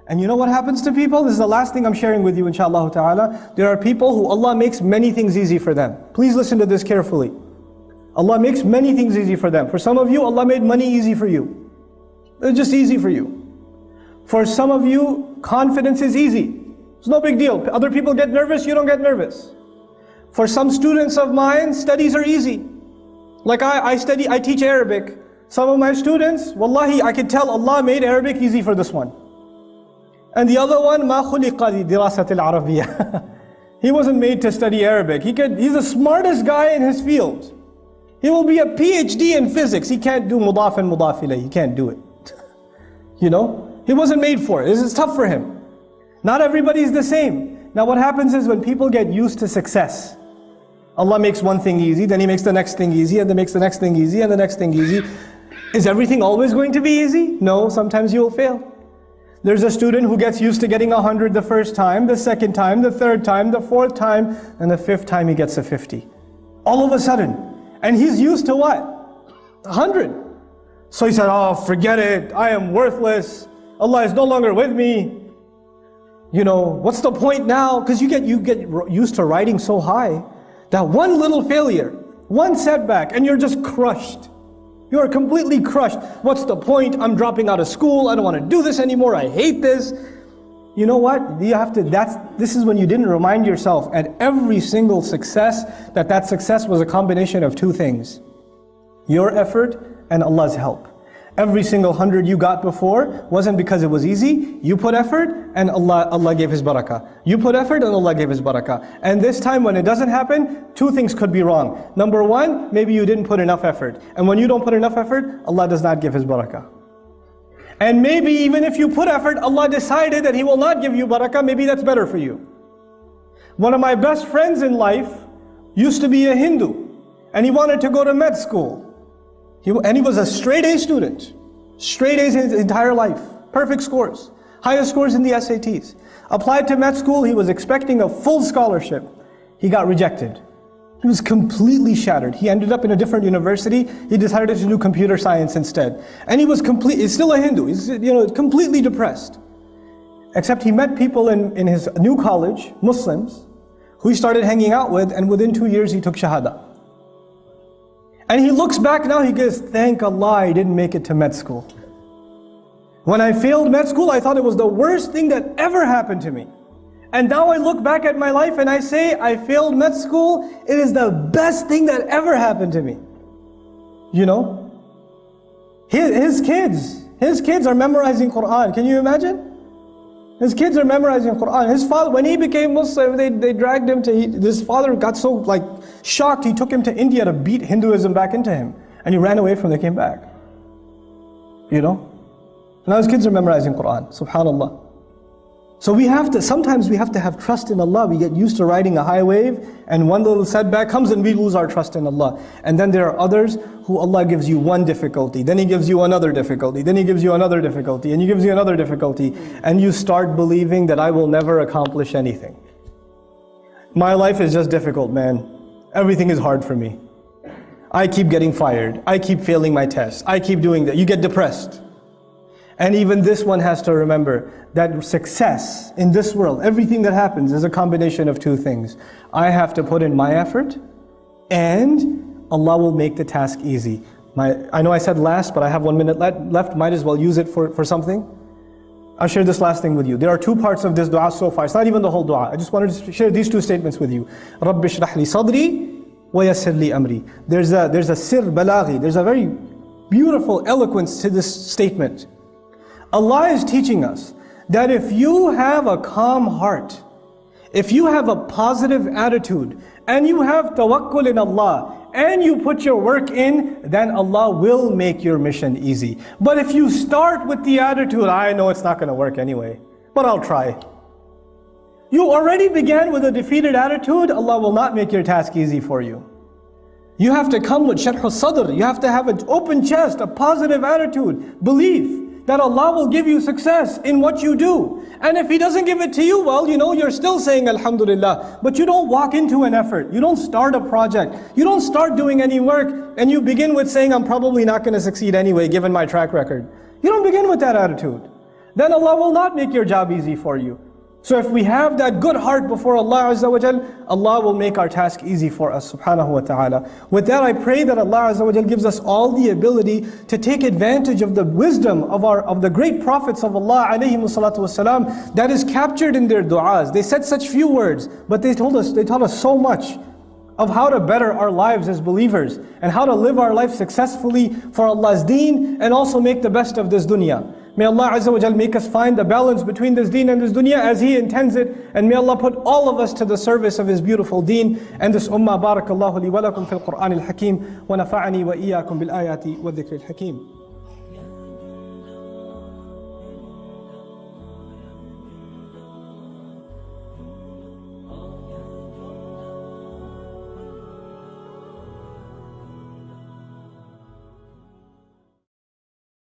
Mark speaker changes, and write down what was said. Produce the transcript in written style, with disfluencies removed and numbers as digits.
Speaker 1: And you know what happens to people? This is the last thing I'm sharing with you, inshallah ta'ala. There are people who Allah makes many things easy for them. Please listen to this carefully. Allah makes many things easy for them. For some of you, Allah made money easy for you. It's just easy for you. For some of you, confidence is easy. It's no big deal. Other people get nervous, you don't get nervous. For some students of mine, studies are easy. Like I teach Arabic. Some of my students, wallahi, I could tell Allah made Arabic easy for this one. And the other one, مَا خُلِقَ لِدِرَاسَةِ الْعَرَبِيَّةِ He wasn't made to study Arabic. He's the smartest guy in his field. He will be a PhD in physics. He can't do mudaf and mudaf ilayh. He can't do it. You know? He wasn't made for it. This is tough for him. Not everybody is the same. Now what happens is when people get used to success, Allah makes one thing easy, then He makes the next thing easy, and then makes the next thing easy, and the next thing easy. Is everything always going to be easy? No, sometimes you'll fail. There's a student who gets used to getting 100 the first time, the second time, the third time, the fourth time, and the fifth time he gets a 50. All of a sudden. And he's used to what? 100. So he said, oh, forget it. I am worthless. Allah is no longer with me. You know, what's the point now? Because you get used to riding so high that one little failure, one setback, and you're just crushed. You are completely crushed. What's the point? I'm dropping out of school. I don't want to do this anymore. I hate this. You know what? This is when you didn't remind yourself at every single success that success was a combination of two things. Your effort and Allah's help. Every single 100 you got before wasn't because it was easy. You put effort and Allah gave His barakah. You put effort and Allah gave His barakah. And this time when it doesn't happen, two things could be wrong. Number one, maybe you didn't put enough effort. And when you don't put enough effort, Allah does not give His barakah. And maybe even if you put effort, Allah decided that He will not give you barakah, maybe that's better for you. One of my best friends in life used to be a Hindu. And he wanted to go to med school. And he was a straight A student. Straight A's his entire life. Perfect scores. Highest scores in the SATs. Applied to med school, he was expecting a full scholarship. He got rejected. He was completely shattered. He ended up in a different university. He decided to do computer science instead. And he was he's still a Hindu. He's completely depressed. Except he met people in his new college, Muslims, who he started hanging out with, and within 2 years he took Shahada. And he looks back now, he goes, thank Allah I didn't make it to med school. When I failed med school, I thought it was the worst thing that ever happened to me. And now I look back at my life and I say, I failed med school, it is the best thing that ever happened to me. You know? His kids are memorizing Quran. Can you imagine? His kids are memorizing Quran. His father, when he became Muslim, they dragged him to, his father got so shocked, he took him to India to beat Hinduism back into him. And he ran away from there, came back. You know? Now his kids are memorizing Quran, subhanallah. So sometimes we have to have trust in Allah. We get used to riding a high wave, and one little setback comes and we lose our trust in Allah. And then there are others who Allah gives you one difficulty, then He gives you another difficulty, then He gives you another difficulty, and He gives you another difficulty, and you start believing that I will never accomplish anything. My life is just difficult, man. Everything is hard for me. I keep getting fired. I keep failing my tests. I keep doing that. You get depressed. And even this one has to remember that success in this world, everything that happens is a combination of two things. I have to put in my effort, and Allah will make the task easy. I know I said last, but I have 1 minute left. Might as well use it for something. I'll share this last thing with you. There are two parts of this dua so far. It's not even the whole dua. I just wanted to share these two statements with you. رَبِّ اشْرَحْ لِي صَدْرِي وَيَسِّرْ لِي أَمْرِي. There's a sir balaghi. There's a very beautiful eloquence to this statement. Allah is teaching us that if you have a calm heart, if you have a positive attitude, and you have tawakkul in Allah, and you put your work in, then Allah will make your mission easy. But if you start with the attitude, I know it's not going to work anyway, but I'll try. You already began with a defeated attitude, Allah will not make your task easy for you. You have to come with sharh al-sadr, you have to have an open chest, a positive attitude, belief that Allah will give you success in what you do. And if He doesn't give it to you, well, you're still saying Alhamdulillah, but you don't walk into an effort, you don't start a project, you don't start doing any work, and you begin with saying, I'm probably not going to succeed anyway, given my track record. You don't begin with that attitude. then Allah will not make your job easy for you. So if we have that good heart before Allah Azza wa Jal, Allah will make our task easy for us, subhanahu wa ta'ala. With that, I pray that Allah Azza wa Jal gives us all the ability to take advantage of the wisdom of the great prophets of Allah alayhimu salatu wasalam that is captured in their du'as. They said such few words, but they taught us so much of how to better our lives as believers and how to live our life successfully for Allah's deen and also make the best of this dunya. May Allah Azza wa Jal make us find the balance between this deen and this dunya as He intends it, and may Allah put all of us to the service of His beautiful deen and this ummah. Barakallahu li wa lakum fil Qur'an al-Hakim wa nafa'ani wa iyyakum bil ayati wa dhikr al-Hakim.